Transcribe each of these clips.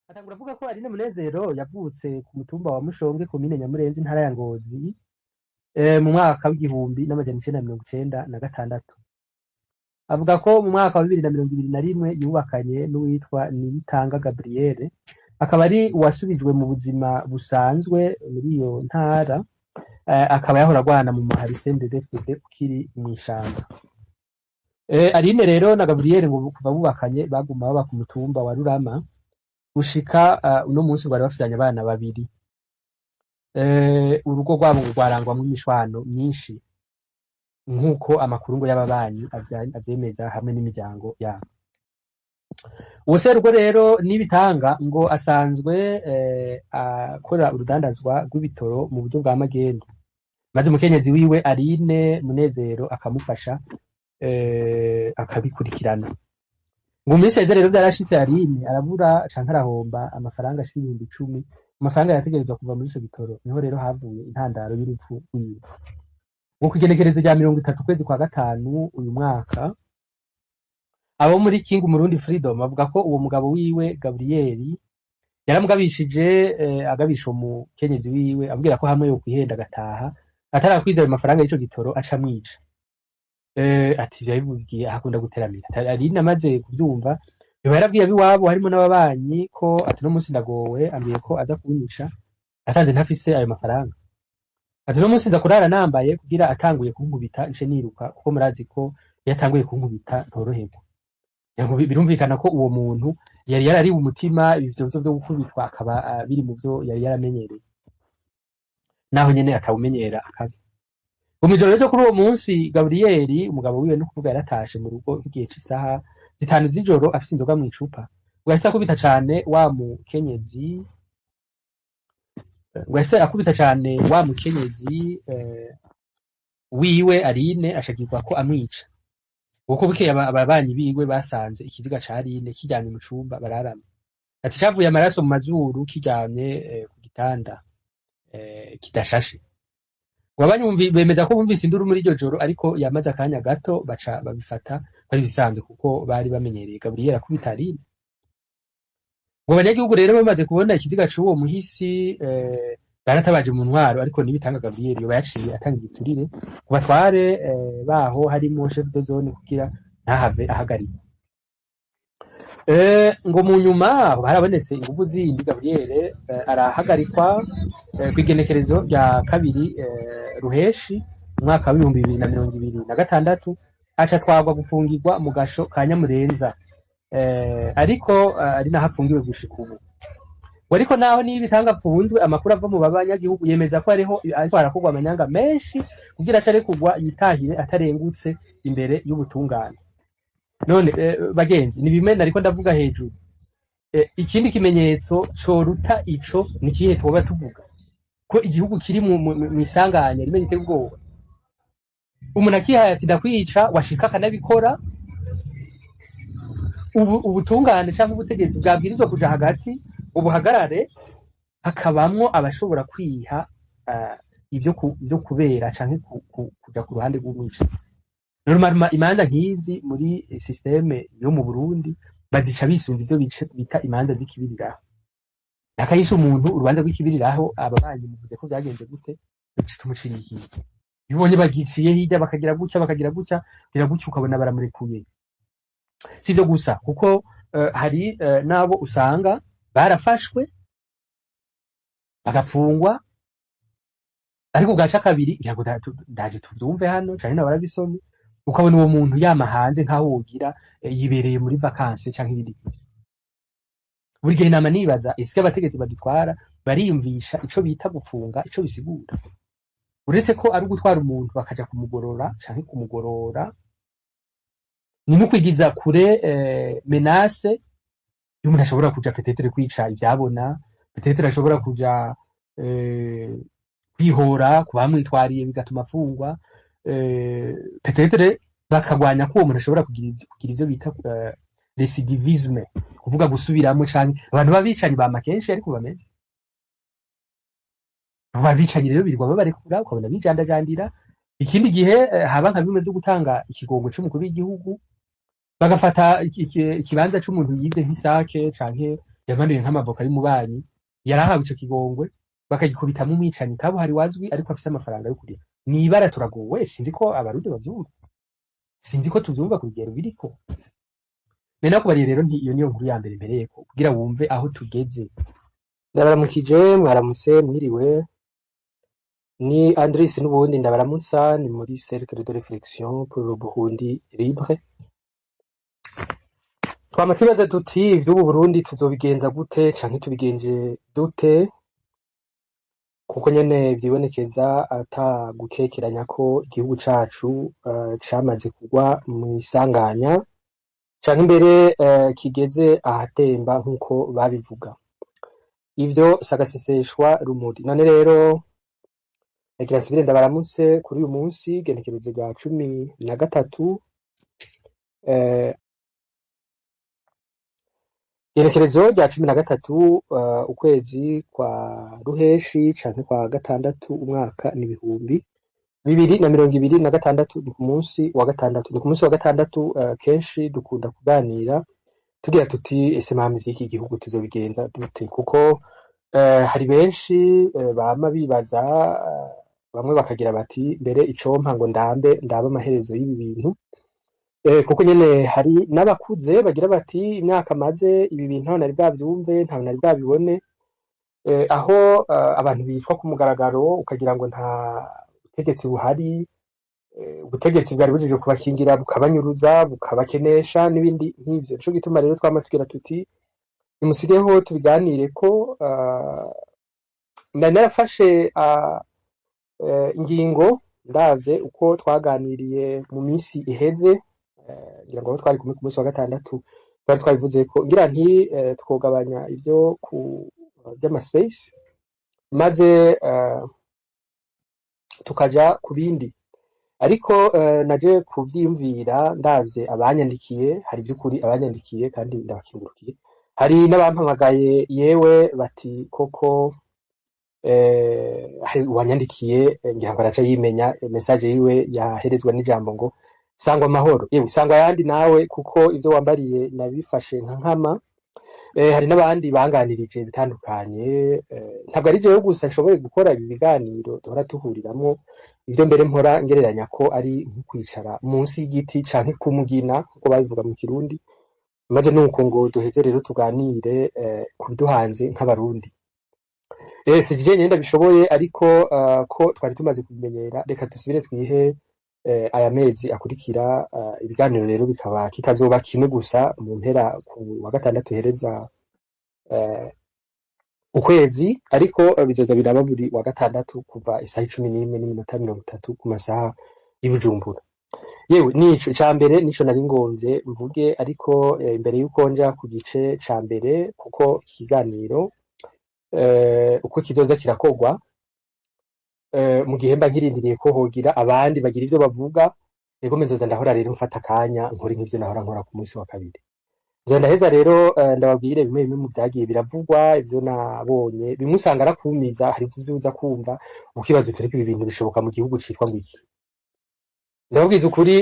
Atangura avuga ko Aline Munezero yavutse ku mutumba wa Mushonge komine Nyamurenzi intara ya Ngozi mu mwaka w'igihumbi n'amajana icenda na mirongo icenda na gatandatu. Avuga ko mu mwaka wa 2021 yubakanye n'uwitwa Niyitanga Gabrielle, akaba ari uwasubijwe mu buzima busanzwe muri iyo ntara, akaba yahora agwana mu mahari CNDD-FDD ukiri mw'ishamba. Aline rero na Gabrielle ngo kuva bubakanye baguma baba ku mutumba wa Rurama gushika uno munsi bari bafitanye abana babiri. Urugo rwabo rwarangwamwo imishwano myinshi nk'uko amakuru ngo y'ababanyi avyemeza hamwe n'imiryango yabo. Uwo serugo rero Nibitanga ngo asanzwe akora urudandazwa rw'ibitoro mu buryo bwa magendu, maze umukenyezi wiwe Aline Munezero akamufasha akabikurikirana. Ngo mu minsi yaheze rero vyarashitse Aline arabura canke arahomba amafaranga ashika 10,000, amafaranga yategerezwa kuva muri ico gitoro, niho rero havuye intandaro y'urupfu rwiwe. Ngo kw'igenekerezo rya 30 kwezi kwa gatanu uyu mwaka, abo muri King Murundi Freedom bavuga ko uwo mugabo wiwe Gabrielle yaramugabishije agabisha umukenyezi wiwe abwira ko hamwe yo kwihenda agataha atarakwiza ayo mafaranga y'ico gitoro aca mwica. Ati yabivugiye ahakunda guteramira. Aline amaze kuvyumva biba yarabwiye abiwabo harimo n'ababanyi ko ati no munsi ndagowe, ambiye ko aza kubinisha asanze ntafise ayo mafaranga. Ati no munsi nza kurara nambaye kugira atanguye kunkubita nce niruka, kuko murazi ko yatanguye kunkubita ntoroherwa. Yango birumvikana ko uwo muntu yari yarari umutima ivyo vyo gukubitwa akaba biri mu vyo yari yaramenyereye, naho nyene atawumenyera akabi. Umwijoro ryo kuri uwo munsi Gabrielle umugabo wiwe no kuvuga yaratashe mu rugo igihe c'isaha 5 z'ijoro afise inzoga mw'icupa, ngo yahise akubita cane wa mukenyezi, wiwe Aline ashakirwa ko amwica. Uko bukeye ababanyi biwe basanze ikiziga ca Aline kiryamye mu cumba bararama. Ati cavuye amaraso mu mazuru kiryamye ku gitanda kidashashe. Wabanyumvi bemeza ko bumvise induru muri iryo joro, ariko yamaze akanya gato baca babifata bari bisanzwe kuko bari bamenyereye Gabrielle akubita Aline. Ngo abanyagihugu rero bamaze kubona ikiziga c'uwo muhisi baratabaje mu ntwaro, ariko Nibitanga Gabrielle yoba yaciye atanga igiturire ku batware baho harimo chef de zone kugira ntahave ahagarika. Ngo mu nyuma harabonetse inguvu zindi Gabrielle arahagarikwa kw'igenekerezo rya 2 Ruheshi umwaka wa 2026 aca twagwa gufungirwa mu gasho ka Nyamurenza, ariko ari naho afungiwe gushika ubu. Ariko naho Nibitanga apfunzwe, amakuru ava mu babanyagihugu yemeza ko ariko harakorwa amanyanga menshi kugira acare kugwa yitahire atarengutse imbere y'ubutungane. None bagenzi ni bimwe nariko ndavuga hejuru, ikindi kimenyetso coruta ico ni kihe twoba tuvuga ko igihugu kiri mu isanganya rimwe giteye ubwoba. Umuntu akihaye ati ndakwica washika akanabikora, ubutungane canke ubutegetsi bwabwirizwa kuja hagati ubuhagarare, hakabamwo abashobora kwiha ivyo kubera canke kuja ku ruhande rw'umwica. Normalement imanza nk'izi muri systeme yo mu Burundi bazica bisunze ivyo bita imanza z'ikibiriraho. Nakayisha umuntu urubanza rw'ikibiriraho, ababanyi muvuze ko vyagenze gute, tumucirikiye. Ibonye bagiciye hirya bakagira gutya ukabona baramurekuye. Sivyo gusa kuko hari nabo usanga barafashwe bagafungwa, ariko gaca kabiri ntabwo ndaje tuvyumve hano cyane nabarabisomye, ukabona uwo muntu yama hanze nkaho wogira yibereye muri vacances canke ibindi bintu. Buri gihe nama nibaza ese abategetsi badutwara bariyumvisha ico bita gufunga ico bisigura, uretse ko ari ugutwara umuntu bakaja kumugorora canke kumugorora, ni no kwigiza kure menace y'umuntu ashobora kuja peut-être kwica ivyabona, peut-être ashobora kuja kwihora kubamwitwariye bigatuma afungwa, peut-être bakagwanya ko uwo muntu ashobora kugira ivyo bita recidivisme, kuvuga gusubiramo canke abantu babicanyi bama kenshi ariko bameze ababicanyi rero birirwa babarekura ukabona bijandajandira. Ikindi gihe haba nka bimwe vyo gutanga ikigongo c'umukuru w'igihugu, bagafata ikibanza c'umuntu yivye nk'isake canke yamanuye nk'amavoka y'umubanyi yarahawe ico kigongwe bakagikubitamwo umwicanyi kabuhari wazwi ariko afise amafaranga yo kurira nibara turagowe sinzi ko abarundi bavyumva sinzi ko tuvyumva ku rugero biriko nari nakubariye rero nti iyo niyo nkuru ya mbere mpereyeko kugira wumve aho tugeze ndabaramukije mwaramutse mwiriwe ni Andris n'ubundi ndabaramutsa ni muri cercle de réflexion pour le Burundi libre twama twibaza tuti ivy'ubu Burundi tuzobigenza gute canke tubigenje dute kuko nyene vyibonekeza ata gukekeranya ko igihugu cacu camaze kugwa mw'isanganya canke imbere kigeze ahatemba nk'uko babivuga ivyo sagaseseshwa rumuri none rero Egira subire ndabaramutse kuri uyu munsi genekerezo rya 13 genekerezo rya 13 ukwezi kwa ruheshi canke kwa gatandatu umwaka n'ibihumbi 2026 ni ku munsi wa gatandatu ni ku munsi wa gatandatu kenshi dukunda kuganira tugira tuti ese mami vy'iki gihugu tuzobigenza dute kuko hari benshi bama bibaza bamwe bakagira bati mbere icompa ngo ndabe amaherezo y'ibi bintu kuko nyene hari n'abakuze bagira bati imyaka maze ibi bintu ntaho nari bwavyumve ntaho nari bwabibone aho abantu bicwa ku mugaragaro ukagira ngo nta butegetsi buhari ubutegetsi bwari bujije kubakingira bukabanyuruza bukabakenesha n'ibindi nk'ivyo nico gituma rero twama tugira tuti nimusigeho tubiganire ko nari narafashe ingingo ndavye uko twaganiriye mu minsi iheze ngira ngo twari kumwe ku munsi wa gatandatu twari twabivuze ko ngira nti twogabanya ivyo ku vy'amaspace maze tukaja ku bindi ariko naje kuvyiyumvira ndavye abanyandikiye hari vy'ukuri abanyandikiye kandi ndabakingurukiye hari n'abampamagaye yewe bati koko hari uwanyandikiye ngira ngo araca yimenya message yiwe yaherezwa n'ijambo ngo sangwa amahoro yewe sangwa yandi nawe kuko ivyo wambariye nabifashe nka nkama hari n'abandi banganirije bitandukanye ntabwo ari jewe gusa nshoboye gukora ibi biganiro duhora tuhuriramwo ivyo mbere mpora ngereranya ko ari nko kwicara munsi y'igiti canke kumugina kuko babivuga mu Kirundi maze nuko ngo duheze rero tuganire kubiduhanze nk'abarundi sije nyenda bishoboye ariko ko twari tumaze kubimenyera reka dusubire twihe aya mezi akurikira ibiganiro rero bikaba kitazoba kimwe gusa mu mpera ku wa gatandatu hereza ukwezi ariko bizoza biraba buri wa gatandatu kuva isaha 11:30 ku masaha y'Ibujumbura yewe nico ca mbere nico nari ngomvye mvuge ariko imbere yuko nja ku gice ca mbere kuko ikiganiro uko kizoza kirakogwa mu gihe mba nkirindiriye ko hogira abandi bagira ivyo bavuga ego menzoza ndahora rero mfata akanya nkora nk'ivyo nahora nkora ku munsi wa kabiri nzo ndaheza rero ndababwire bimwe bimwe mu vyagiye biravugwa ivyo nabonye bimwe usanga arakumiza hari ivyo uza kumva ukibaza uti ibi bintu bishoboka mu gihugu citwa ngwiki ndababwiza ukuri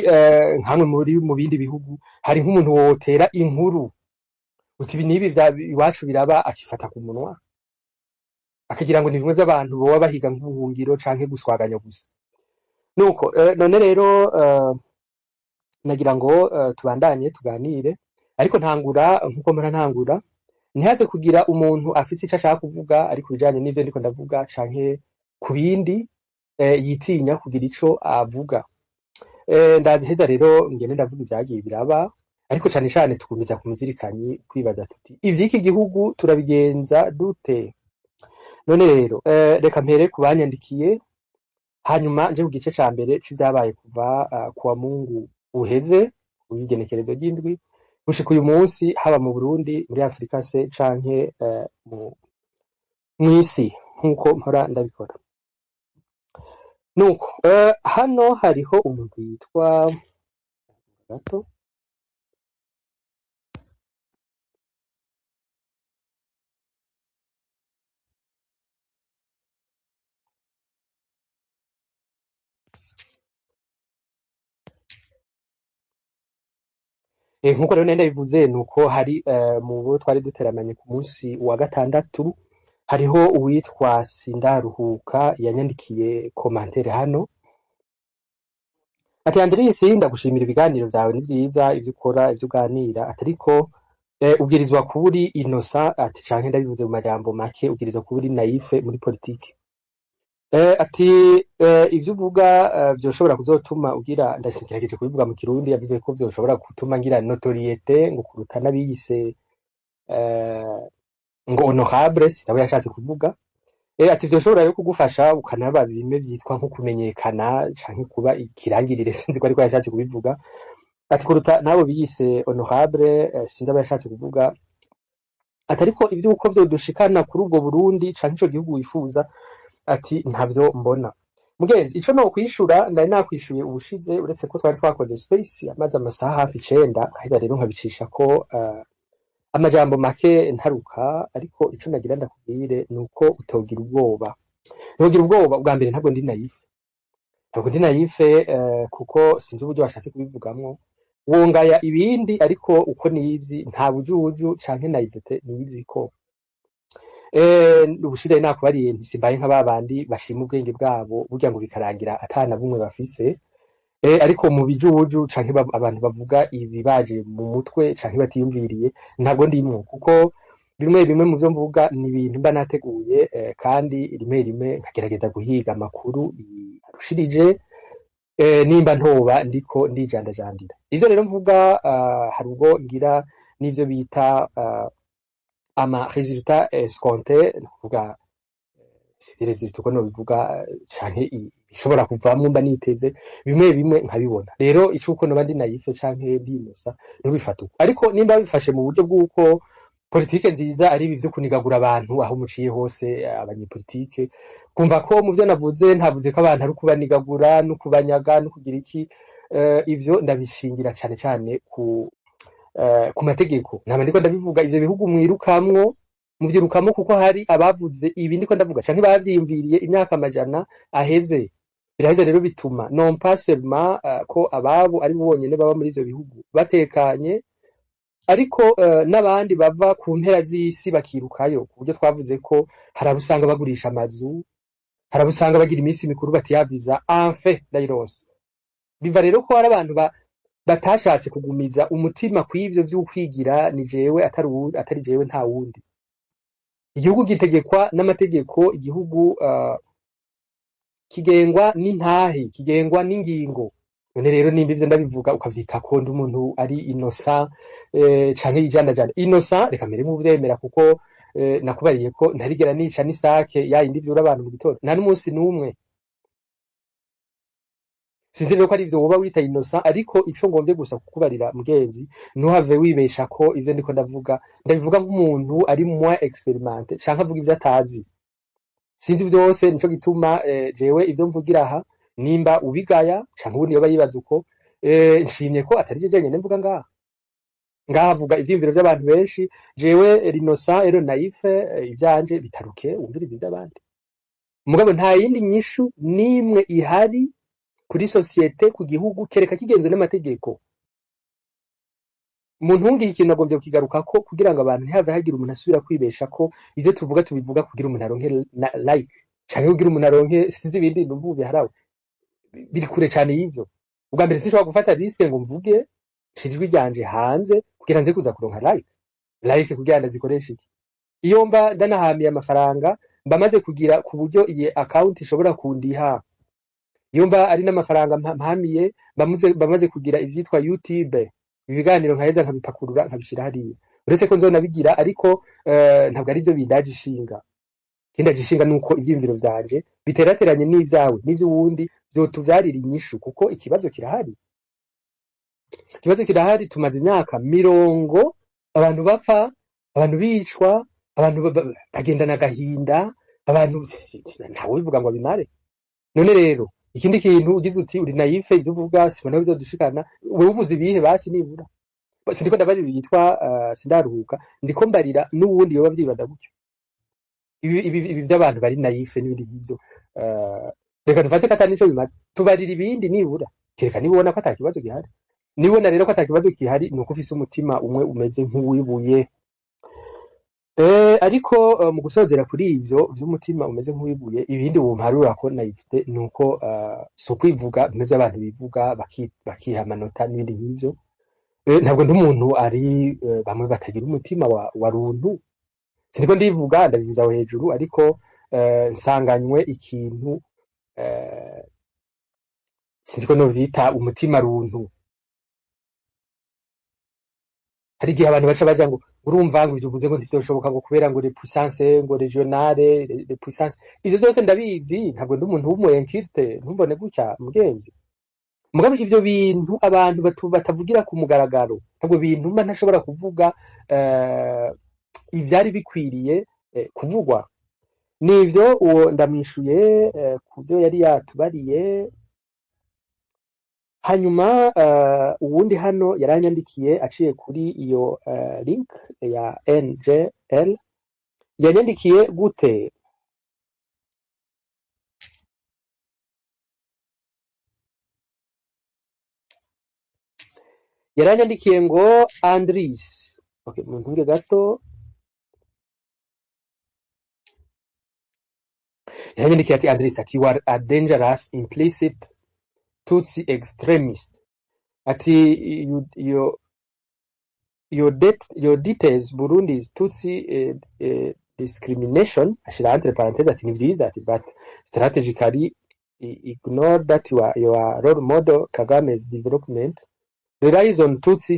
nkamwe muri mu bindi bihugu hari nk'umuntu wotera inkuru uti ibi nibi iwacu biraba akifata ku munwa akagira ngo ni bimwe by'abantu boba bahiga nk'ubuhungiro canke guswaganya gusa nuko none rero nagira ngo tubandanye tuganire ariko ntangura nkuko mpora ntangura ntihaze kugira umuntu afise ico ashaka kuvuga ariko bijanye n'ivyo ndiko ndavuga canke ku bindi yitinya kugira ico avuga ndaziheza rero ngene ndavuga ivyagiye biraba ariko cane cane tukumiza ku muzirikanyi kwibaza tuti ivy'iki gihugu turabigenza dute none rero reka mpere kubanyandikiye hanyuma nje ku gice ca mbere c'ivyabaye kuva kuwa Mungu uheze uyigenekerezo ry'indwi gushika uyu munsi haba mu Burundi muri Afrika se canke mw'isi nkuko mpora ndabikora nuko hano hariho umuntu yitwa gato nkuko rero nenda bivuze nuko hari mu bo twari duteramanye ku munsi wa gatandatu hariho uwitwa Sindaruhuka yanyandikiye commentaire hano ati Andrisi ndagushimira ibiganiro vyawe ni vyiza ivyo ukora ivyo uganira atariko ubwirizwa kuburi innocent ati canke ndabivuze mu majambo make ubwirizwa kuburi naife muri politike ati ivyo uvuga vyoshobora kuzotuma ugira ndashikirageje kubivuga mu kirundi yavuze ko vyoshobora gutuma ngira notoriete ngo kuruta nabiyise ngo honorable sitabo yashatse kuvuga ati vyoshobora rero kugufasha ukanaba bimwe vyitwa nko kumenyekana canke kuba ikirangirire sinzi ko ariko yashatse kubivuga ati kuruta nabo biyise honorable sinzi aba yashatse kuvuga atariko ivyo uko vyodushikana kuri ubwo Burundi canke ico gihugu wifuza ati ntavyo mbona mugenzi ico no kwishura ndari nakwishuye ubushize uretse ko twari twakoze space amaze amasaha hafi 9 kaheza rero nkabicisha ko amajambo make ntaruka ariko ico nagira ndakubwire nuko utogira ubwoba ubwa mbere ntabwo ndi naife kuko sinzi uburyo washatse kubivugamwo wongaya ibindi ariko uko nizi nta bujuju canke naivete nizi ko ubushize nakubariye ntisimbaye nka babandi bashima ubwenge bwabo burya ngo bikarangira atana bumwe bafise ariko mu bijuju canke abantu bavuga ibibaje mu mutwe canke batiyumviriye ntabwo ndimwo kuko bimwe mu vyo mvuga ni ibintu mba nateguye kandi rimwe nkagerageza guhiga amakuru arushirije nimba ntoba ndiko ndijandajandira ivyo rero mvuga hari ubwo ngira n'ivyo bita ama resultat escompté nukuvuga resultat uko nobivuga canke bishobora kuvamwo mba niteze bimwe nkabibona rero icuko noba ndi naife canke ndinosa ntubifata uko ariko nimba bifashe mu buryo bw'uko politike nziza ari ibi vyo kunigagura abantu aho muciye hose abanyepolitike kumva ko mu vyo navuze ntavuze ko abantu ari kubanigagura no kubanyaga no kugira iki ivyo ndabishingira cane ku mategeko nama ndiko ndabivuga ivyo bihugu mwirukamwo muvyirukamwo kuko hari abavuze ibi ndiko ndavuga canke bavyiyumviriye imyaka amajana aheze biraheza rero bituma non pas seulement ko ababo ari bonyene baba muri ivyo bihugu batekanye ariko n'abandi bava ku mpera z'isi bakirukayo ku buryo twavuze ko harabusanga bagurisha amazu harabusanga bagira iminsi mikuru batiyaviza enfin dairos biva rero ko hari abantu batashatse kugumiza umutima kw'ivyo vy'ukwigira ni jewe atari jewe nta wundi igihugu gitegekwa n'amategeko igihugu kigengwa n'intahe kigengwa n'ingingo none rero nimba ivyo ndabivuga ukavyita ko ndi umuntu ari innocent canke yijandajanda innocent reka mbere mu vyemera kuko nakubariye ko ntarigera nica n'isake yayindi vyura abantu mu gitondo nta n'umunsi n'umwe sinzi rero ko ari ivyo woba wita innocent ariko ico ngomvye gusa kukubarira mugenzi ntuhave wibesha ko ivyo ndiko ndabivuga nk'umuntu ari moins expérimenté canke avuga ivyo atazi sinzi vyose nico gituma jewe ivyo mvugira aha nimba ubigaya canke ubundi yoba yibaza uko nshimye ko atari je jenyene mvuga ngaha avuga ivyiyumviro vy'abantu benshi jewe innocent ero naife ivyanje bitaruke wumviriza ivy'abandi mugabo nta yindi nyishu nimwe ihari kuri societe ku gihugu kereka kigenzwe n'amategeko umuntu wungiye ikintu agomvye kukigaruka ko kugira ngo abantu ntihave hagira umuntu asubira kwibesha ko ivyo tubivuga kugira umuntu aronke like canke kugira umuntu aronke sinzi ibindi numva biharawe biri kure cane y'ivyo ubwa mbere sinshobora gufata risque ngo mvuge ijwi ryanje hanze kugira nze kuza kuronka like kugira ndazikoresha iki iyo mba ndanahamiye amafaranga mba maze kugira ku buryo iyi account ishobora kundiha iyo mba ari n'amafaranga mpamiye bamaze kugira ivyitwa YouTube ibiganiro nkaheza nkabipakurura nkabishira hariya uretse ko nzonabigira ariko ntabwo ari byo bindaje ishinga kindaje ishinga nuko ivyimviro vyanje biterateranye n'ivyawe n'ivyo wundi vyotuvyarira inyishu kuko ikibazo kirahari tumaze imyaka 70 abantu bapfa abantu bicwa abantu bagendana agahinda abantu ntawe bivuga ngo bimare none rero ikindi kintu ugize uti uri naife ivyo uvuga sibona bizodushikana wewe uvuze ibihe basi nibura sindiko ndabarira yitwa Sindaruhuka ndiko mbarira n'uwundi yoba vyibaza gutyo ibi vy'abantu bari naife n'ibindi nk'ivyo reka dufate katani nico bimaze tubarira ibindi nibura kereka nibona ko atakibazo gihari nibona rero ko atakibazo kihari nuko ufise umutima umwe umeze nk'uwibuye. Ariko mu gusozera kuri ivyo vy'umutima umeze nk'uwibuye, ibindi womparura ko nayifite nuko si ukwivuga bimwe vy'abantu bivuga bakiha amanota n'ibindi nk'ivyo. Ntabwo ndi umuntu ari bamwe batagira umutima wa runtu, siniko ndivuga ndabivuza aho hejuru, ariko nsanganywe ikintu siniko novyita umutima runtu. Hari igihe abantu baca baja ngo urumva ngo ivyo uvuze ngo ntivyoshoboka ngo kubera ngo les puissances ngo regionale les puissances, ivyo vyose ndabizi, ntabwo ndi umuntu w'umuyenkilte, ntumbone gutya mugenzi. Mugabo ivyo bintu abantu batavugira ku mugaragaro, ntabwo bintuma ntashobora kuvuga ivyari bikwiriye kuvugwa. Nivyo uwo ndamwishuye kuvyo yari yatubariye. Hanyuma uwundi hano yaranyandikiye aciye kuri iyo link ya NGL, yanyandikiye gute? Yaranyandikiye ngo Andris, okay, muntunge gato. Yaranyandikiye ati Andris, ati you are a dangerous implicit Tutsi extremist. Ati your details Burundi's Tutsi discrimination, ashira entre parenthèses ati ni vyiza, ati but strategically ignore that your role model Kagame's development relies on Tutsi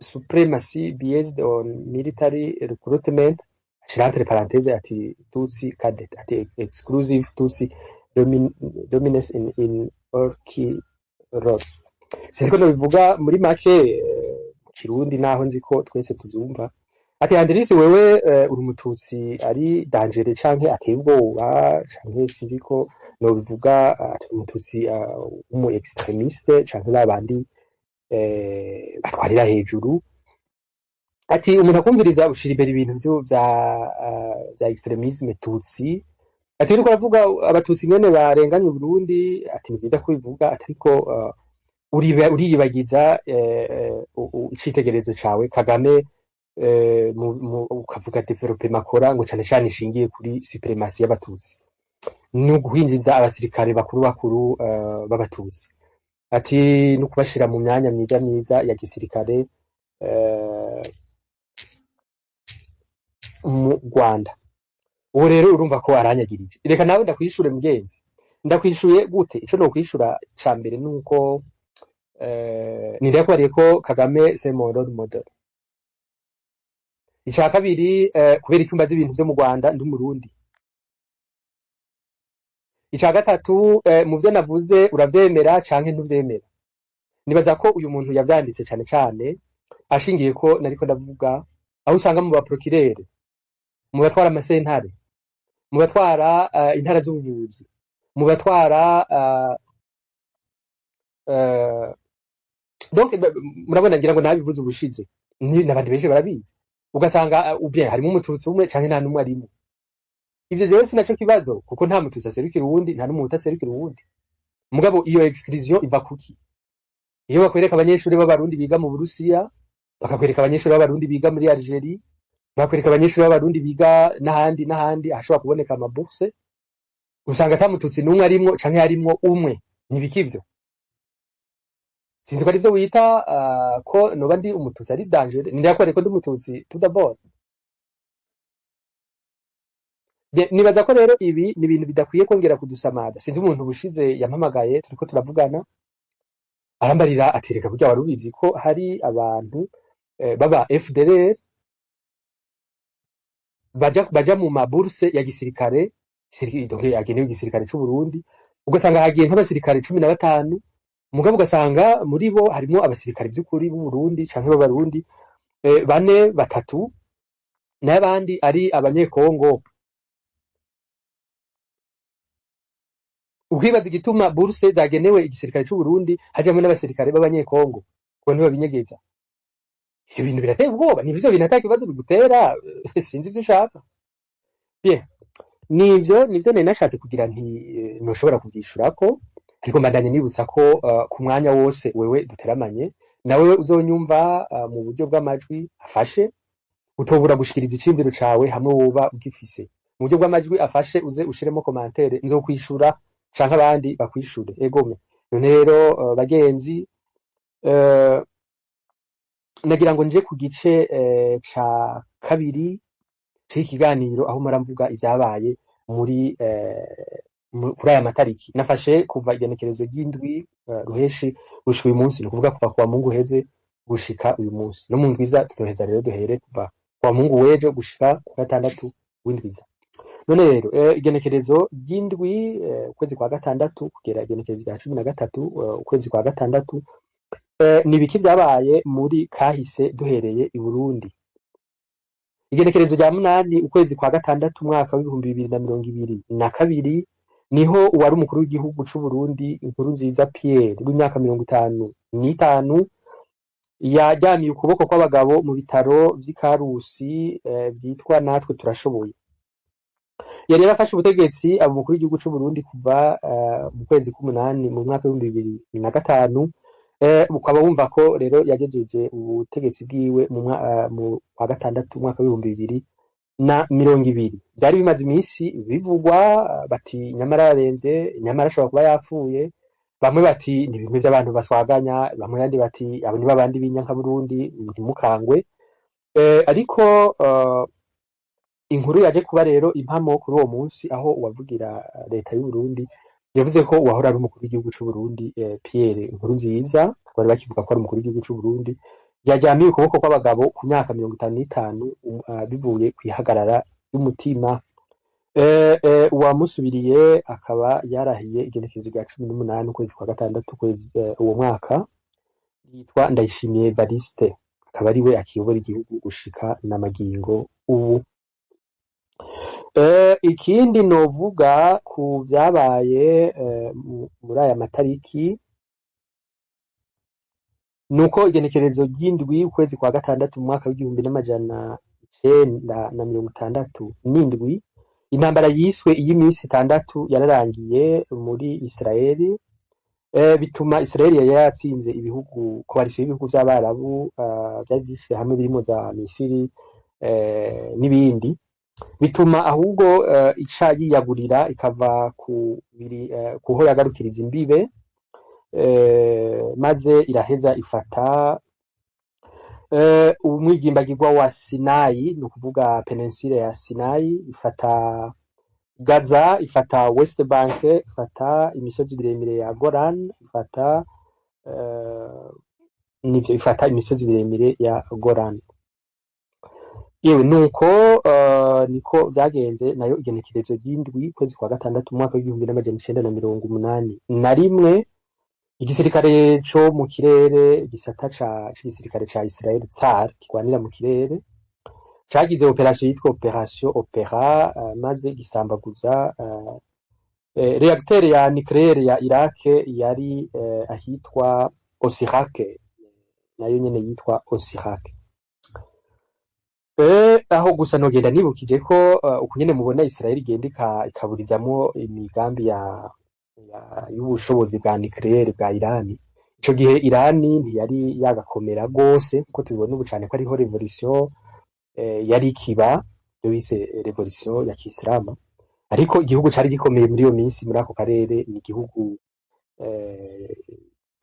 supremacy based on military recruitment, ashira entre parenthèses ati Tutsi cadet, ati exclusive Tutsi dominance in all key roles. Siniko no bivuga muri make Kirundi naho nziko twese tuzumva. Ati Andris, wewe uri umututsi ari danger canke ateye ubwoba canke sinziko no bivuga, ati umututsi umu extremiste canke babandi batwarira hejuru. Ati umuntu akumviriza ushira imbere ibintu vya extremisme tutsi. Ati uriko uravuga abatutsi nyene barenganye Burundi, ati ni vyiza kubivuga, ariko uriyibagiza icitegererezo cawe Kagame, ukavuga development akora ngo cane cane ishingiye kuri supremacy y'abatutsi no guhinjiza abasirikare bakuru b'abatutsi. Ati no kubashira mu myanya myiza ya gisirikare mu Rwanda. Ubu rero urumva ko aranyagirije. Reka nawe ndakwishure mugenzi. Ndakwishuye gute? Ico no kwishura ca mbere nuko nindakubariye ko Kagame c'est mon role model. Ica kabiri kubera iki mbaza ibintu vyo mu Rwanda ndi Murundi. Ica gatatu mu vyo navuze uravyemera canke ntuvyemera. Nibaza ko uyu muntu yavyanditse cane cane ashingiye ko nariko ndavuga aho usanga mu ba procureur, mu batwara amasentare, mu batwara intara z'ubuvuzi, mu batwara donc murabona ngira ngo nabivuze ubushize n'abandi benshi barabizi, ugasanga ubye harimo umututsi umwe canke nta numwe arimo. Ivyo rero sinaco kibazo kuko nta mututsi aserukira uwundi, nta n'umuntu aserukira uwundi. Mugabo iyo exclusion iva kuki? Iyo bakwereka abanyeshuri b'abarundi biga mu Burusiya, bakakwereka abanyeshuri b'abarundi biga muri Algeria, bakwereka abanyeshuri b'abarundi biga n'ahandi ahashobora kuboneka amabourse, usanga ata mututsi n'umwe arimwo canke harimwo umwe. Nibiki ivyo? Sinzi ko arivyo wita ko noba ndi umututsi ari danger. Ndakwereka ko ndi umututsi tout d'abord. Nibaza ko rero ibi ni ibintu bidakwiye kongera kudusamaza. Sinzi umuntu bushize yampamagaye turiko turavugana arambarira ati reka burya wari ubizi ko hari abantu baba FDLR baja mu maburse ya gisirikare, donc yagenewe igisirikare c'u Burundi, ugasanga hagiye nk'abasirikare 15, mugabo ugasanga muri bo harimo abasirikare by'ukuri b'u Burundi canke b'abarundi 4 3 n'abandi ari abanyekongo. Ukwibaza igituma burse zagenewe igisirikare c'u Burundi hajamwe n'abasirikare b'abanyekongo ko nibo binyegeza. Ivyo bintu birateye ubwoba, nivyo binataka ikibazo bigutera, sinzi ivyo ushaka. Bien, nivyo nari nashatse kugira nti noshobora kuvyishurako, ariko mbandanye nibutsa ko ku mwanya wose wewe duteramanye nawe uzonyumva mu buryo bw'amajwi afashe utobura gushikiriza iciyumviro cawe hamwe woba ugifise mu buryo bw'amajwi afashe uze ushiremo komantere nzokwishura canke abandi bakwishure egome none rero bagenzi eh, nagira ngo nje ku gice ca kabiri c'ikiganiro aho mpora mvuga ivyabaye muri kuri aya matariki nafashe kuva igenekerezo ry'indwi ruheshi gushika uyu munsi ni ukuvuga kuva kuwa mungu uheze gushika uyu munsi no mu ndwiza tuzoheza rero duhere kuva kuwa mungu wejo gushika ku gatandatu w'indwiza none rero igenekerezo ry'indwi ukwezi kwa gatandatu kugera igenekerezo rya 13 ukwezi kwa gatandatu ni biki vyabaye muri kahise duhereye i Burundi. Igenekerezo rya 8 ukwezi kwa gatandatu umwaka w'ibihumbi 2022 niho uwari umukuru w'igihugu c'u Burundi Nkurunziza Pierre w'imyaka 55 yajyamiye ukuboko kw'abagabo mu bitaro vy'Ikarusi vyitwa natwe turashoboye. Yari yarafashe ubutegetsi abo umukuru w'igihugu c'u Burundi kuva mu kwezi k'umunani mu mwaka w'ibihumbi 2005 ukaba wumva ko rero yagejeje ubutegetsi bwiwe mu wa gatandatu umwaka w'ibihumbi 2020 byari bimaze iminsi bivugwa bati nyamara yaremvye nyamara ashobora kuba yapfuye bamwe bati ni bimwe by'abantu baswaganya bamwe yandi bati abo ni babandi b'inyanka Burundi ntimukangwe ariko inkuru yaje kuba rero impamo kuri uwo munsi aho uwavugira leta y'u Burundi yavuze ko uwahora ari umukuru w'igihugu c'u Burundi Pierre Nkurunziza bari bakivuga ko ari umukuru w'igihugu c'u Burundi yajyamiye ukuboko kw'abagabo ku myaka 55 bivuye kwihagarara y'umutima uwamusubiriye akaba yarahiye igenekerezo rya 18 ukwezi kwa gatandatu uwo mwaka yitwa Ndayishimiye Evariste akaba ari we akiyobora igihugu gushika n'amagingo ubu. Ikindi novuga ku vyabaye muri aya matariki nuko igenekerezo ry'indwi ukwezi kwa gatandatu mu mwaka w'igihumbi n'amajana 967 intambara yiswe iy'iminsi 6 yararangiye muri Israeli bituma Israeli yari yatsinze ibihugu coalition y'ibihugu vy'abarabu vyagifise hamwe birimo za Misiri n'ibindi bituma ahubwo ica yiyagurira ikava kuho yagarukiriza imbibe maze iraheza ifata umwigimbagirwa wa Sinai ni ukuvuga peninsula ya Sinai ifata Gaza ifata West Bank ifata imisozi miremire ya Golan ifata imisozi miremire ya Golan. Yewe nuko niko vyagenze nayo igenekerezo ry'indwi kwezi kwa gatandatu umwaka w'igihumbi n'amajana 981 igisirikare co mu kirere gisata c'igisirikare ca Israel Tsar kigwanira mu kirere cagize operation yitwa operation Opera maze gisambaguza reacteur ya nucléaire ya Iraq yari ahitwa Osirak nayo nyene yitwa Osirak. Aho gusa nogenda nibukije ko ukunyene mubona Israel igenda ikaburizamo imigambi y'ubushobozi bwa nucléaire bwa Irani. Ico gihe Irani ntiyari yagakomera gose kuko tubibona ubu cane ko ariho revolution yari kiba yo bise revolution ya Kiislamu ariko igihugu cari gikomeye muri iyo minsi muri ako karere ni igihugu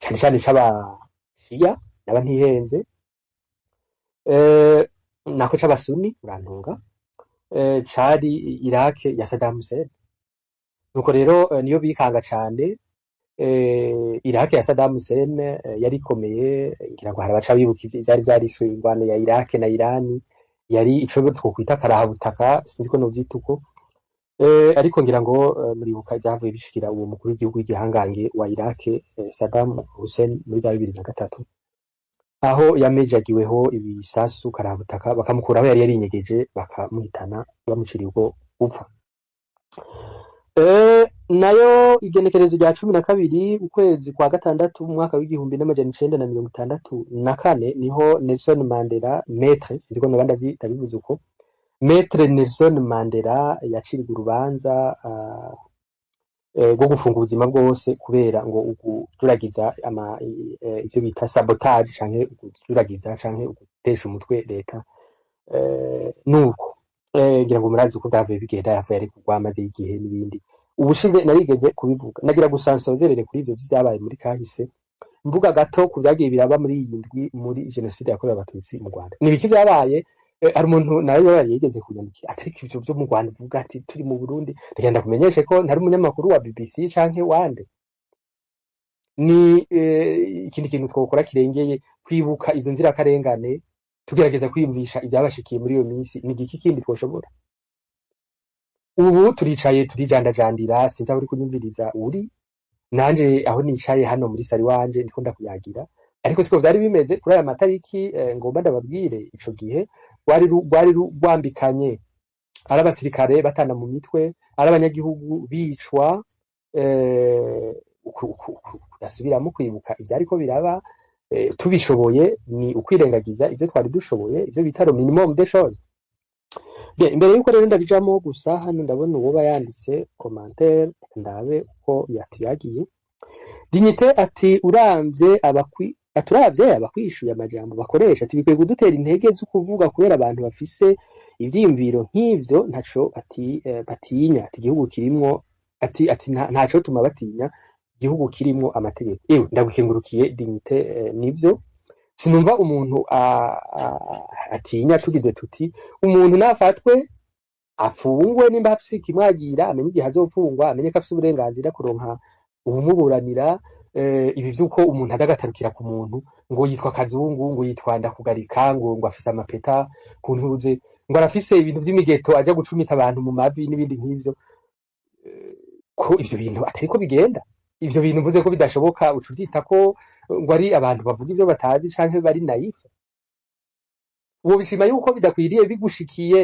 cane cane c'abashia naba ntihenze nako c'abasuni urantunga cari Iraq ya Saddam Hussein nuko rero niyo bikanga cane Iraq ya Saddam Hussein yari ikomeye ngira ngo harabaca bibuka ivyari vyariswe ingwano ya Iraq na Irani yari ico twokwita karahabutaka sinzi ko novyita uko ariko ngira ngo muribuka vyavuye bishikira uwo mukuru w'igihugu w'igihangange wa Iraq Saddam Hussein muri 2003 aho yamejagiweho ibisasu karabutaka bakamukuraho yari yarinyegeje bakamuhitana bamuciriye ubwo upfa. Nayo igenekerezo rya 12 ukwezi kwa gatandatu mu mwaka w'igihumbi n'amajana 964 niho Nelson Mandela Maître sinziko nabanda ndabivuze uko Maître Nelson Mandela yaciriwe urubanza bwo gufunga ubuzima bwose kubera ngo uguturagiza ivyo bita sabotage canke uguturagiza canke ugutesha umutwe leta nuko ngira ngo murazi uko vyavuye bigenda yavuye ari kugwamaze igihe n'ibindi ubushize narigeze kubivuga nagira gusa nsozerere kuri ivyo vyabaye muri kahise mvuga gato ku vyagiye biraba muri iyi ndwi muri jenoside yakorewe abatutsi mu Rwanda ni ibiki vyabaye hari umuntu nawe yigeze kunyandikira atariko ivyo vyo mu Rwanda uvuga ati turi mu Burundi ndagenda kumenyeshe ko ntari umunyamakuru wa BBC canke wande ni ikindi kintu twokora kirengeye kwibuka izo nzirakarengane tugerageza kwiyumvisha ivyabashikiye muri iyo minsi ni igiki kindi twoshobora ubu turicaye turijandajandira sinzi aho uri kunyumviriza uri nanje aho nicaye hano muri sari wanje ndiko ndakuyagira ariko siko vyari bimeze kuri aya matariki ngomba ndababwire ico gihe rwari rwambikanye ari abasirikare batana mu mitwe ari abanyagihugu bicwa udasubiramo kwibuka ivyariko biraba tubishoboye ni ukwirengagiza ivyo twari dushoboye ivyo bita le minimum des choses bien imbere yuko rero ndabijamo gusa hano ndabona uwoba yanditse commentaire ndabe uko yatuyagiye dignité ati uravye abakwishuye amajambo bakoresha ati bikwiye kudutera intege zo kuvuga kubera abantu bafise ivyiyumviro nk'ivyo ntaco batinya ati igihugu kirimwo ati ntaco tuma batinya igihugu kirimwo amategeko ewe ndagukengurukiye dignité nivyo sinumva umuntu atinya tugize tuti umuntu nafatwe afungwe nimba afise ikimwagira amenye igihe azofungwa amenye ko afise uburenganzira kuronka ubumuburanira ibi vyuko umuntu azagatarukira ku muntu ngo yitwa kazungu ngo yitwa ndakugarika ngo afise amapeta ku ntuze ngo arafise ibintu vy'imigeto aja gucumita abantu mu mavi n'ibindi nk'ivyo ko ivyo bintu atariko bigenda ivyo bintu mvuze ko bidashoboka ucuvyita ko ngo ari abantu bavuga ivyo batazi canke bari naife uwo bishima yuko bidakwiriye bigushikiye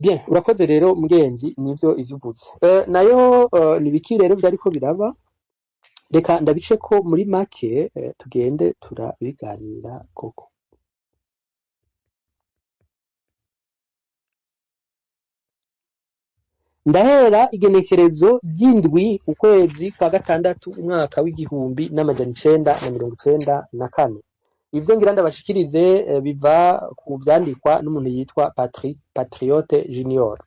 bien urakoze rero mugenzi nivyo ivyuvuze nayo nibiki rero vyariko biraba reka ndabice ko muri make tugende turabiganira koko ndahera igenekerezo ry'indwi ukwezi kwa gatandatu umwaka w'igihumbi n'amajana 994 ivyo ngira ndabashikirize biva ku vyandikwa n'umuntu yitwa Patriote Junior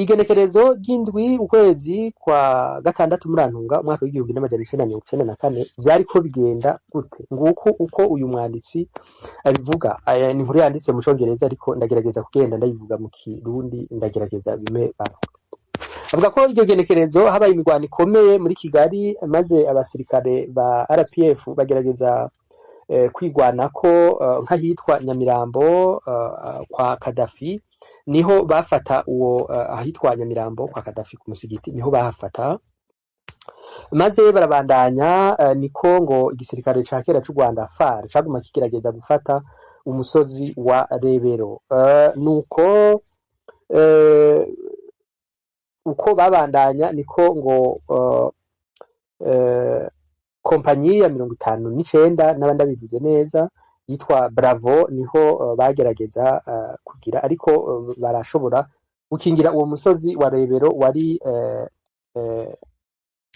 igenekerezo ry'indwi ukwezi kwa gatandatu murantunga umwaka w'igihumbi n'amajana 994 vyariko bigenda gute nguko uko uyu mwanditsi abivuga ni inkuru yanditse mu Congereza ariko ndagerageza kugenda ndayivuga mu Kirundi ndagerageza bime baro avuga ko iryo genekerezo habaye imirwano ikomeye muri Kigali maze abasirikare ba RPF bagerageza kwigwanako nk'ahitwa Nyamirambo kwa Kadafi niho bafata uwo ahitwa Nyamirambo kwa Kadafi ku musigiti niho bahafata maze barabandanya niko ngo igisirikare ca kera c'u Rwanda FAR caguma kigerageza gufata umusozi wa Rebero nuko uko babandanya niko ngo kompanyi ya 59 n'abandi bivuze neza yitwa Bravo niho bagerageza kugira ariko barashobora gukingira uwo musozi wa Rebero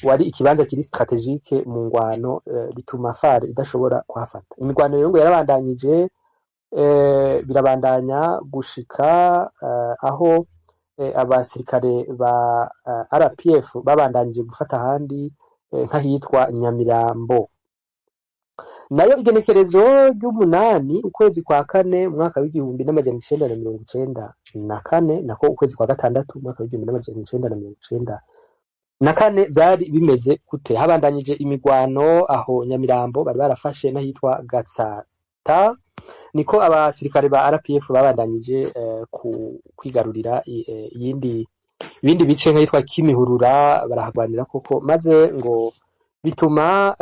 wari ikibanza kiri strategique mu ngwano bituma FAR idashobora kuhafata imigwano rero ngo yarabandanyije birabandanya gushika aho abasirikare ba RPF babandanije gufata handi nk'ahitwa Nyamirambo nayo igenekerezo ry'umunani ukwezi kwa kane umwaka w'igihumbi n'amajana 994 nako ukwezi kwa gatandatu umwaka w'igihumbi n'amajana 994 vyari bimeze gute habandanyije imigwano aho Nyamirambo bari barafashe n'ahitwa Gatsata niko abasirikare ba RPF babandanyije kwigarurira ibindi bice nk'ahitwa Kimihurura barahagwanira koko maze ngo bituma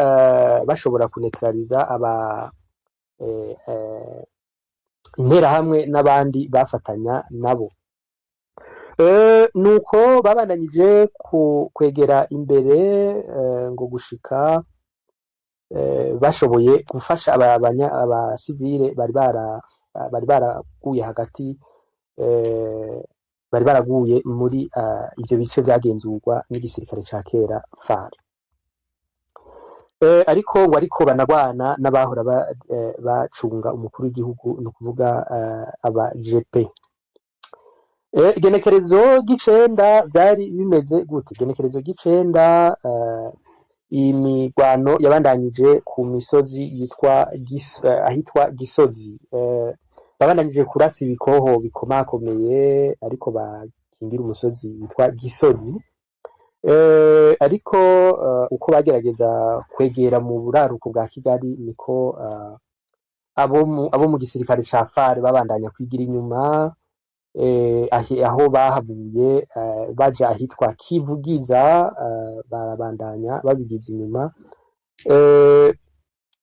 bashobora kunetraliza intera hamwe n'abandi bafatanya nabo nuko babandanyije kwegera imbere ngo gushika bashoboye gufasha abasivile bari baraguye hagati bari baraguye muri ivyo bice vyagenzurwa n'igisirikare ca kera FAR. Ariko ngo ariko banagwana n'abahora bacunga umukuru w'igihugu, ni ukuvuga aba GP. Igenekerezo ry'icenda vyari bimeze gute? Igenekerezo ry'icenda imigwano yabandanije ku misozi yitwa ahitwa Gisozi. Babandanije kurasa ibikoho bikomakomeye ariko bakingira umusozi witwa Gisozi. Ariko uko bagerageza kwegera mu buraruko bwa Kigali niko abo mu gisirikare ca FAR babandanya kwigira inyuma, aho bahavuye baja ahitwa Kivugiza, barabandanya babigiza inyuma,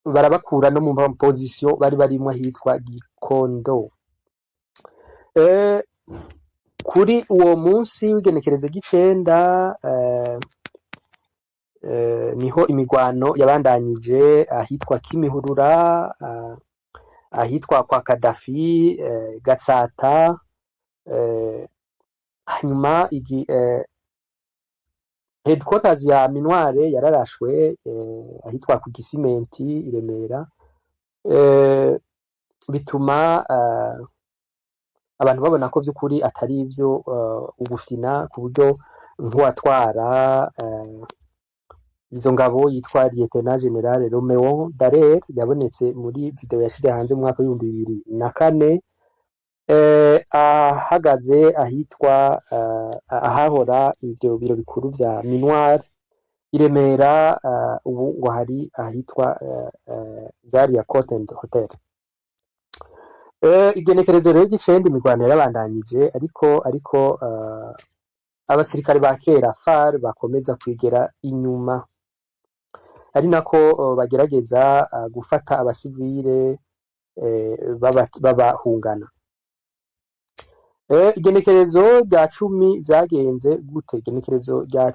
barabakura no mu position bari barimwo ahitwa Gikondo. Kuri uwo munsi w'igenekerezo ry'icenda niho imigwano yabandanije ahitwa Kimihurura, ahitwa kwa Kadafi, Gatsata. Hanyuma headquarters ya Minware yararashwe ahitwa ku Gisimenti i Remera, bituma abantu babona ko vy'ukuri atari ivyo ugufina, ku buryo nk'uwatwara izo ngabo yitwa Lieutenant General Romeo Dallaire yabonetse muri video yashize hanze mu mwaka w'ibihumbi 2004, ahagaze ahitwa ahahora ivyo biro bikuru vya Minware i Remera, ubu ngo hari ahitwa Zaria Court and Hotel. Igenekerezo rero ry'icenda imigwano yarabandanyije, ariko abasirikare ba kera FAR bakomeza kwigera inyuma, ari nako bagerageza gufata abasivile babahungana. Igenekerezo rya 10 vyagenze gute? Igenekerezo rya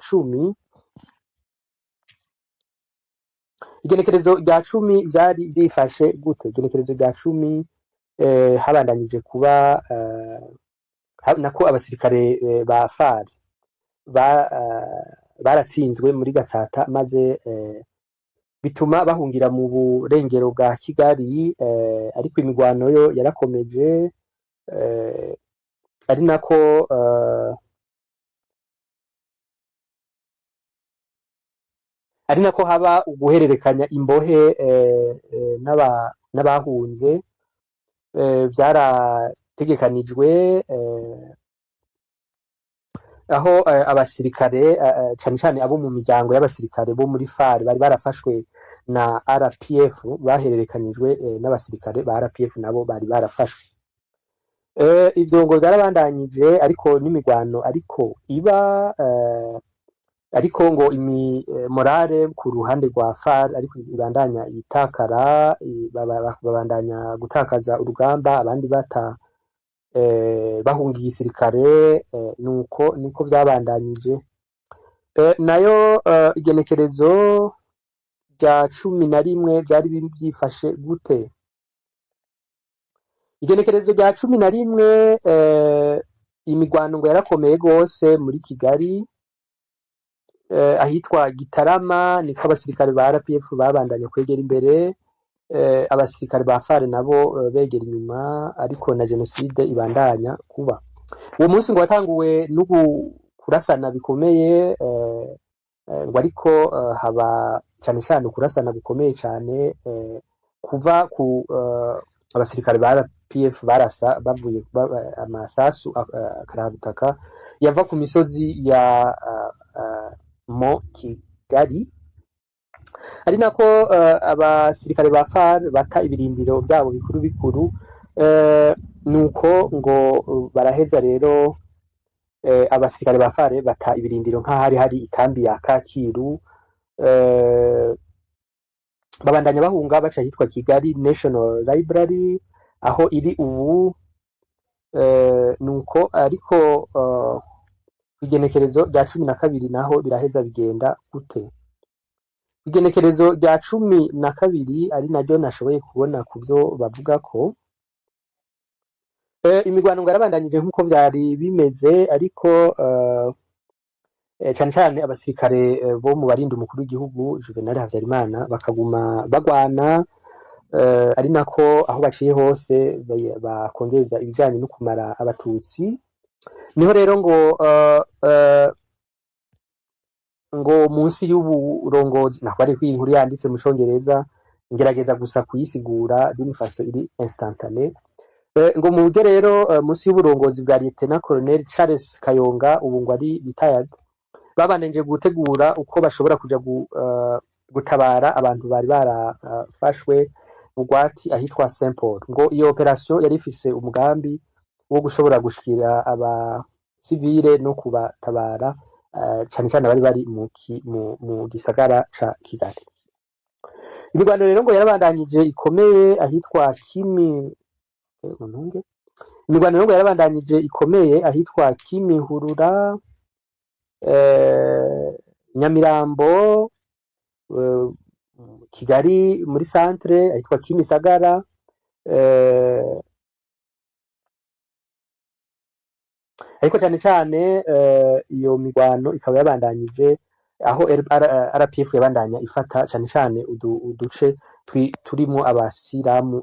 10 vyari vyifashe gute? Igenekerezo rya 10 habandanyije kuba nako abasirikare ba FAR baratsinzwe muri Gatsata, maze bituma bahungira mu burengero bwa Kigali, ariko imigwano yo yarakomeje, ari nako haba uguhererekanya imbohe n'abahunze. Vyarategekanijwe aho abasirikare cane cane abo mu miryango y'abasirikare bo muri FAR bari barafashwe na RPF, bahererekanijwe n'abasirikare ba RPF nabo bari barafashwe. Ivyo ngo vyarabandanyije, ariko n'imigwano ariko iba, ariko ngo morale ku ruhande rwa FAR ariko ibandanya itakara, babandanya gutakaza urugamba, abandi bahunga igisirikare, niko vyabandanyije. Nayo igenekerezo rya 11 vyari vyifashe gute? Igenekerezo rya 11 imigwano ngo yarakomeye gose muri Kigali, ahitwa Gitarama niko abasirikare ba RPF babandanya kwegera imbere, abasirikare ba FAR nabo begera inyuma, ariko na genocide ibandanya kuba. Uwo munsi ngo watanguwe no kurasana bikomeye, ngo ariko haba cane cane kurasana bikomeye cane kuva ku abasirikare ba RPF barasa bavuye amasasu akarabutaka yava ku misozi ya mo Kigali, ari nako abasirikare ba FAR bata ibirindiro vyabo bikuru, nuko ngo baraheza rero abasirikare ba FAR bata ibirindiro nk'ahari hari ikambi ya Kakiru, babandanya bahunga baca hitwa Kigali National Library aho iri ubu. Nuko ariko igenekerezo rya 12 naho biraheza bigenda gute? Igenekerezo rya 12 ari naryo nashoboye kubona kuvyo bavuga ko Imirwano ngo yarabandanyije nk'uko vyari bimeze ariko cane cane abasirikare bo mu barinda umukuru w'igihugu Juvenal Havyarimana bakaguma bagwana, ari nako aho baciye hose bakongereza ibijanye no kumara abatutsi. Niho rero ngo munsi y'uburongozi nako ari inkuru yanditse mu Congereza, ngerageza gusa kuyisigura d'une façon iri instantanée. Ngo mu buryo rero munsi y'uburongozi bwa Lieutenant Colonel Charles Kayonga ubu ngo ari retired, babandanije gutegura uko bashobora kuja gutabara abantu bari barafashwe bugwati ahitwa Saint Paul. Ngo iyo operation yari ifise umugambi wo gushobora gushikira aba civile no kubatabara cane cane bari bari mu gisagara ca Kigali. Imirwano rero ngo yarabandanyije ikomeye ahitwa imirwano rero ngo yarabandanyije ikomeye ahitwa Kimihurura, Nyamirambo, Kigali muri centre ahitwa Kimisagara, ariko cane cane iyo mirwano ikaba yabandanyije aho RPF yabandanya ifata cane cane uduce turimo abaisilamu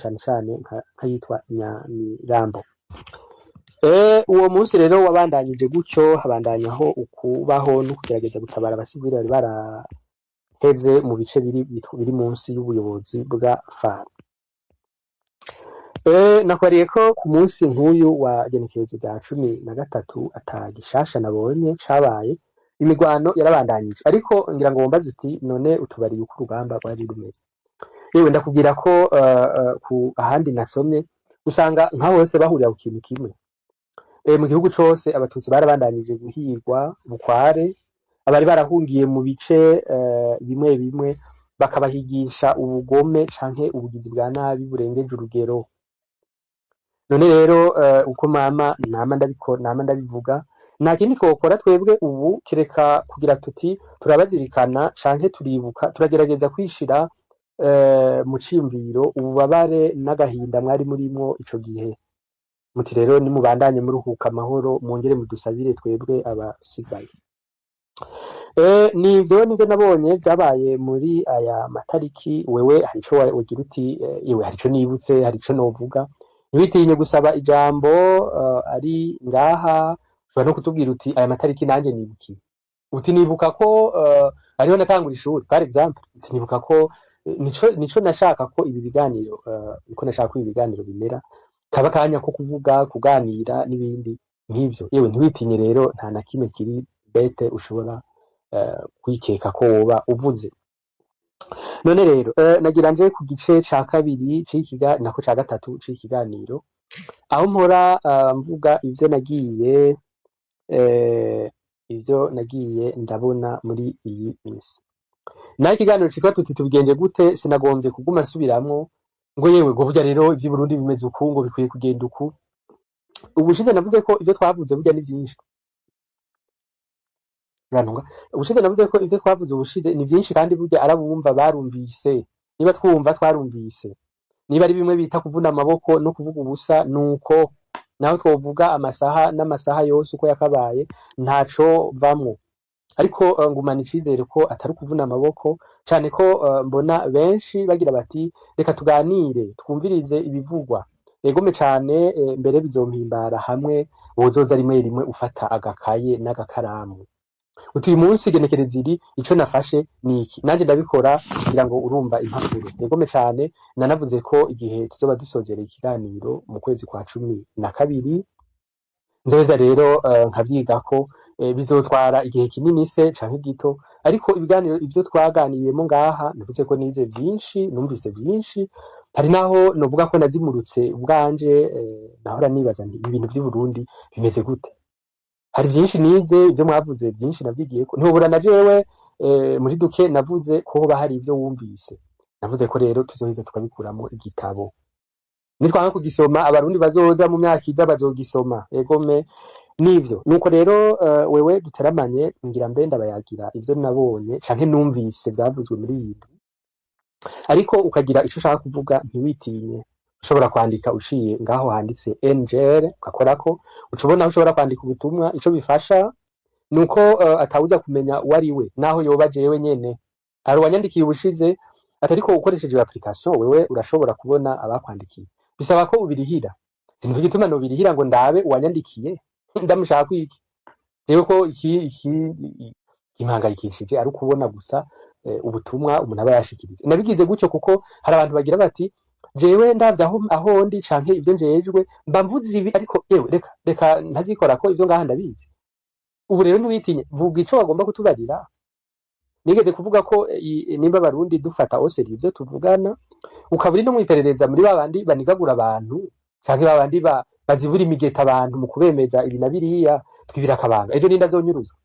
cane cane nk'ayitwa Nyamirambo. Uwo munsi rero wabandanyije gutyo, habandanyaho ukubaho no kugerageza gutabara abasivili bari baraheze mu bice biri munsi y'ubuyobozi bwa FARC. Nakwariye ko ku munsi nk'uyu wa genekerezo rya 13 atagishasha nabonye cabaye, imirwano yarabandanyije ariko ngira ngo wombaze uti none utubariye uko urugamba rwari rumeze. Yewe ndakubwira ko ku ahandi nasomye usanga nka hose bahurira ku kintu kimwe. Mu gihugu cose abatutsi barabandanyije guhigwa bukware, abari barahungiye mu bice bimwe bimwe bakabahigisha ubugome canke ubugizi bwa nabi burengeje urugero. None rero uko nama ndabivuga, nta kindi twokora twebwe ubu kireka kugira tuti turabazirikana canke turibuka, turagerageza kwishira mu ciyumviro ububabare n'agahinda mwari murimwo ico gihe. Muti rero nimubandanye muruhuka amahoro, mwongere mudusabire twebwe abasigaye. Nivyo nabonye vyabaye muri aya matariki. Wewe hari ico wogira uti yewe hari ico nibutse, hari ico novuga, ntiwitinye gusaba ijambo ari ngaha, ushobora no kutubwira uti aya matariki nanje nibukiye. Uti nibuka ko ariho natangura ishuri par exemple, uti nibuka ko nico nashaka ko ibi biganiro niko nashaka ko ibi biganiro bimera, kaba kanya ko kuvuga, kuganira n'ibindi nk'ivyo. Yewe ntiwitinye rero, nta na kimwe kiri bete ushobora kwikeka ko woba uvuze. None rero nagira nje ku gice ca kabiri nako ca gatatu c'ikiganiro, aho mpora mvuga ivyo nagiye ndabona muri iyi minsi. Naho ikiganiro citwa tuti tubigenje gute, sinagombye kuguma nsubiramwo ngo yewe ngo burya rero ivyi Burundi bimeze uku, ngo bikwiye kugenda uku. Ubushize navuze ko ivyo twavuze burya ni vyinshi. Ubushize navuze ko ivyo twavuze ubushize ni vyinshi, kandi burya arabumva barumvise. Niba twumva twarumvise, niba ari bimwe bita kuvuna amaboko no kuvuga ubusa, nuko naho twovuga amasaha n'amasaha yose uko yakabaye ntaco vamwo. Ariko ngumana icizere ko atari kuvuna amaboko, cane ko mbona benshi bagira bati reka tuganire twumvirize ibivugwa. Egome cane, mbere bizompimbara hamwe wozoza rimwe ufata agakaye n'agakaramu. Uti uyu munsi genekereza iri, ico nafashe niki, nanje ndabikora kugira ngo urumva impapuro. Egome cane, nanavuze ko igihe tuzoba dusozera ikiganiro mu kwezi kwa 12 nzoza rero nkavyigako. Bizotwara igihe kinini se canke gito, ariko ibiganiro ivyo twaganiriyemo ngaha navuze ko nize vyinshi, numvise vyinshi. Hari naho novuga ko nazimurutse ubwanje, nahora nibaza nti ibintu vy'i Burundi bimeze gute. Hari vyinshi nize, ivyo mwavuze vyinshi navyigiyeko. Ntubura na jewe muri duke navuze ko hoba hari ivyo wumvise. Navuze ko rero tuzoheza tukabikuramo igitabo. Nitwanga kugisoma, abarundi bazoza mu myaka iza bazogisoma. Egome nivyo. Nuko rero wewe duteramanye, ngira mbe ndabayagira ivyo nabonye canke numvise vyavuzwe muri iyi. Ariko ukagira ico ushaka kuvuga, ntiwitinye. ushobora kwandika uciye ngaho handitse NGL ugakorako ucubona aho ushobora kwandika ubutumwa. Ico bifasha nuko atawuza kumenya uwo ari we naho yoba jewe nyene ari uwanyandikiye ubushize, atariko ukoresheje iyo application wewe urashobora kubona abakwandikiye. Bisaba ko ubirihira, sinzi igituma nobirihira ngo ndabe uwanyandikiye ndamushaka kwiki. Rero ko impangayikishije ari ukubona gusa ubutumwa umuntu aba yashikirije. Nabigize gutyo kuko hari abantu bagira bati jewe ndavye aho ndi canke ivyo njejwe mba mvuze ibi, ariko yewe reka ntazikora ko ivyo ngaha ndabizi. Ubu rero ntiwitinye, vuga ico bagomba kutubarira. Nigeze kuvuga ko nimba abarundi dufata oseri ivyo tuvugana, ukaba uri no mwiperereza muri babandi banigagura abantu canke babandi bazibura imigeta abantu mu kubemeza ibi na biriya, twibira akabanga ejo ninda zonyuruzwa,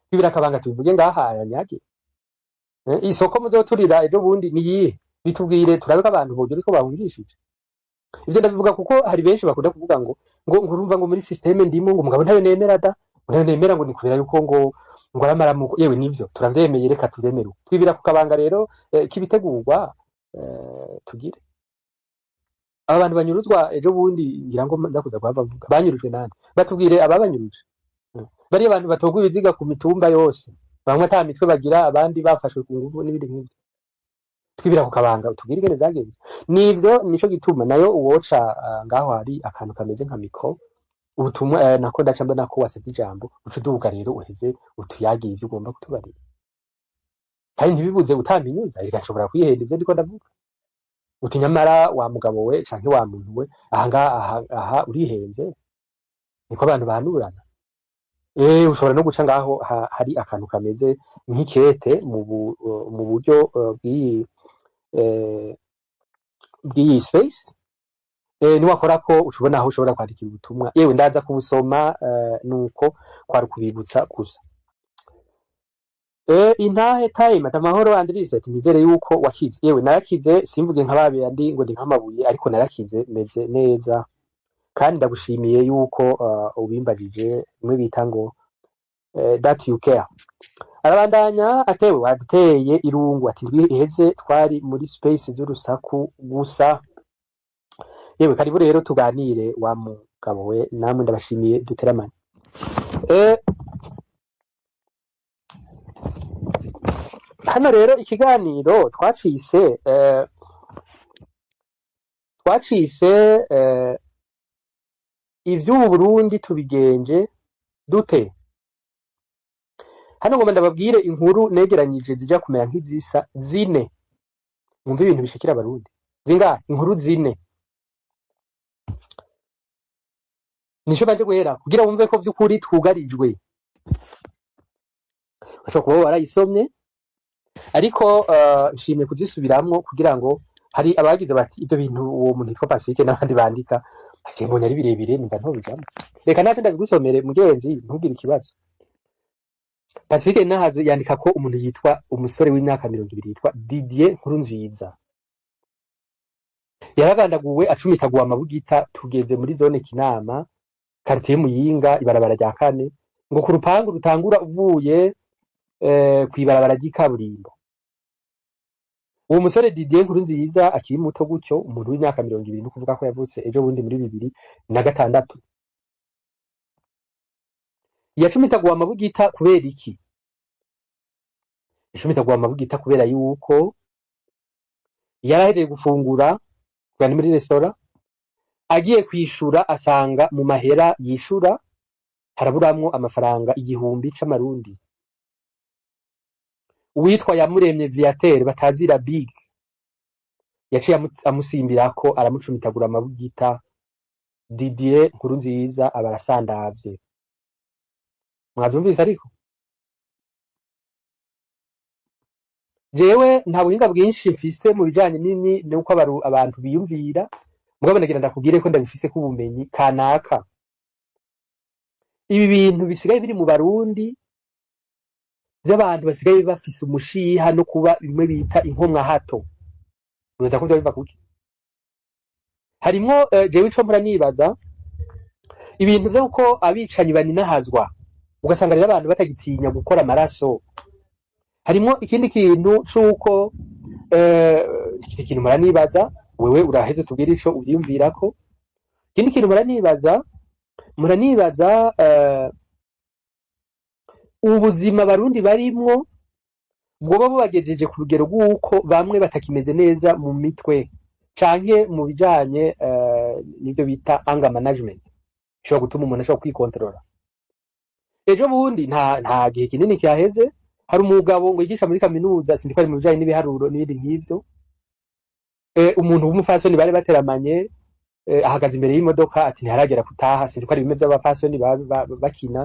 twibira akabanga tuvuge ngaha yanyage. Isoko muzoturira ejo bundi niyihe, bitubwire turabe ko abantu bogira utwo bahungishije. Ivyo ndabivuga kuko hari benshi bakunda kuvuga ngo urumva ngo muri systeme ndimo ngo mugabo ntayo nemera da, ntayo nemera ngo nikubera yuko ngo aramaramuko. Yewe nivyo turavyemeye, reka tuvyemere. Twibira ku kabanga rero kibitegurwa tugire. Aba bantu banyuruzwa ejo bundi ngira ngo ndakuza kubavuga banyurujwe nande, batubwire ababanyuruje. Bari abantu batogwa ibiziga ku mitumba yose, bamwe ata mitwe bagira, abandi bafashwe ku nguvu n'ibindi nk'ivyo. Twibira ku kabanga tubwire ingene zagenze. Nivyo nico gituma nayo uwoca ngaho hari akantu kameze nka mikro, ubutumwa nako ndaca mbona ko wasavye ijambo, ucuduga rero uheze utuyagiye ivyo ugomba kutubarira. Kandi ntibibuze utampinyuza, rigashobora kwihenda ivyo ndiko ndavuga. Uti nyamara wa mugabo we canke wa muntu we aha urihenze, niko abantu bahanurana. Ushobora no guca ngaho hari akantu kameze nk'ikete mu buryo bw'iyi space, niwakorako ucubona aho ushobora kwandikira ubutumwa. Yewe ndaza kubusoma nuko kwari kubibutsa gusa. Intahe time atamahoro Andrise, nizere yuko wakize. Yewe narakize, simvuge nkababe andi ngo ndi nkamabuye, ariko narakize meze neza kandi ndagushimiye yuko ubimbajije mwe bita ngo that you care. Arabandanya atewe waduteye irungu ati ndwiheze twari muri space z'urusaku gusa. Yewe karibu rero tuganire wa mugabo we, namwe ndabashimiye duteramane. Hano rero ikiganiro twacise ivy'ubu Burundi tubigenje dute. Hano ngoma ndababwire inkuru negeranyije zija kumera nk'izisa zine. Mwumva ibintu bishikira abarundi zinga inkuru zine. Nisho baje guhera kugira wumve ko vy'ukuri twugarijwe. Acho kuba warayisomye, ariko nshimye kuzisubiramwo kugira ngo hari abagize bati ivyo bintu uwo muntu yitwa Pacifique n'abandi bandika ati mbona ari birebire nimba ntobijamo. Reka naje ndabigusomere mugenzi ntugire ikibazo. Pacifique nahazo yandika ko umuntu yitwa umusore w'imyaka 20 yitwa Didier Nkurunziza yaragandaguwe acumitagwa amabugita tugeze muri zone Kinama quartier Muyinga ibarabara rya kane ngo ku rupangu rutangura uvuye kwibarabara ry'ikaburimbo. Uwo musore Didier Nkurunziza akiri muto gutyo, umuntu w'imyaka 20 no kuvuga ko yavutse ejo bundi muri 2006, yacumitagwa amabugita kubera iki? Yacumitagwa amabugita kubera yuko yarahejeje gufungura kandi muri restaurant, agiye kwishura asanga mu mahera yishura haraburamwo amafaranga 1000 c'amarundi. Uwitwa Yamuremye Viateur batazira Big yaciye amusimbira ko aramucumitagura amabugita. Didier Nkurunziza abarasandavye. Mwavyumvise ariko jewe nta buhinga bwinshi mfise mu bijanye nini nuko abantu biyumvira, mugabo nagira ndakubwire ko ndabifise ku bumenyi kanaka. Ibi bintu bisigaye biri mu Barundi by'abantu basigaye bafise umushiha no kuba bimwe bita inkomwa hato. Uruza ko biva kuki? Harimwo jewe ico mpora nibaza ibintu byo uko abicanyi baninahazwa ugasanga rero abantu batagitinya gukora amaraso. Harimwo ikindi kintu cuko iki kintu mpora nibaza wewe uraheze tubwire ico uvyiyumvirako. Ikindi kintu muranibaza ubuzima abarundi barimwo bwoba bubagejeje ku rugero rw'uko bamwe batakimeze neza mu mitwe canke mu bijanye n'ivyo bita anger management bishobora gutuma umuntu ashobora kwikontorora. Ejo bundi nta gihe kinini cyaheze hari umugabo ngo yigisha muri kaminuza sinzi ko ari mu bijanye n'ibiharuro n'ibindi nk'ivyo, umuntu w'umufasoni bari bateramanye ahagaze imbere y'imodoka ati ntiharagera kutaha, sinzi ko ari bimwe vy'abafasoni bakina,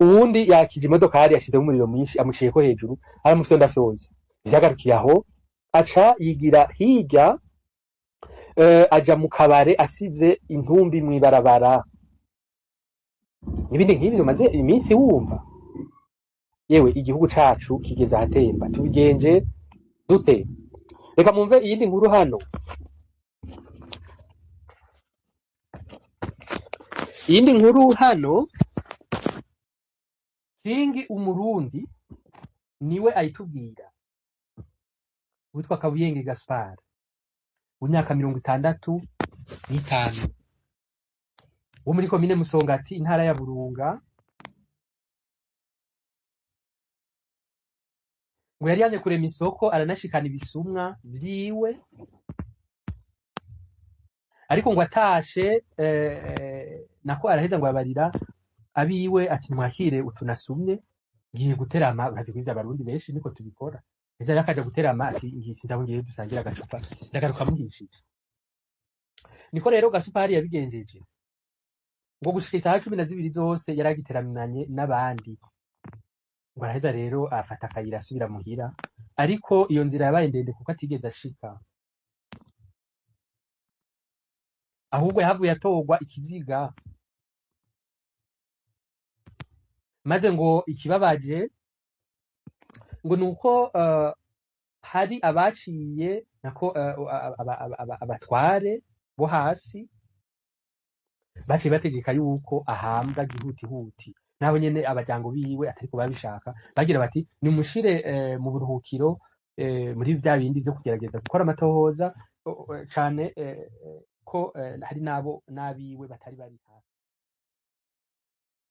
uwundi yakije imodoka yari yashizemo umuriro mwinshi amuciyeko hejuru aramufyondafyonze. Vyagarukiye aho aca yigira hirya, aja mu kabare asize intumbi mw'ibarabara. N'ibindi nk'ivyo maze iminsi wumva. Yewe igihugu cacu kigeze ahatemba, tubigenje dute? Reka mumve iyindi nkuru hano. Iyindi nkuru hano, Kingi Umurundi niwe ayitubwira, witwa Kabuyenge Gaspard w'imyaka 65 wo muri komine Musongati intara ya Burunga, ngo yari yanye kurema isoko aranashikana ibisumwa vyiwe, ariko ngo atashe nako araheza ngo abarira abiwe ati mwakire utunasumye ngiye guterama. Urazi kwiza abarundi benshi niko tubikora. Eza yakaje guterama ati ngisi ndabo ngiye dusangira agacupa ndagaruka muhishije. Niko rero Gasupari yabigenjeje ngo gushika isaha 12 zose yaragiteramanye n'abandi, ngo araheza rero afata akayira asubira muhira, ariko iyo nzira yabaye ndende kuko atigeze ashika, ahubwo yahavuye atorwa ikiziga. Maze ngo ikibabaje ngo nuko hari abaciye nako abatware bo hasi baciye bategeka yuko ahambwa gihutihuti, naho nyene abajyango biwe atariko babishaka bagira bati nimushire mu buruhukiro muri vya bindi vyo kugerageza gukora amatohoza cane ko hari nabo nabiwe batari bari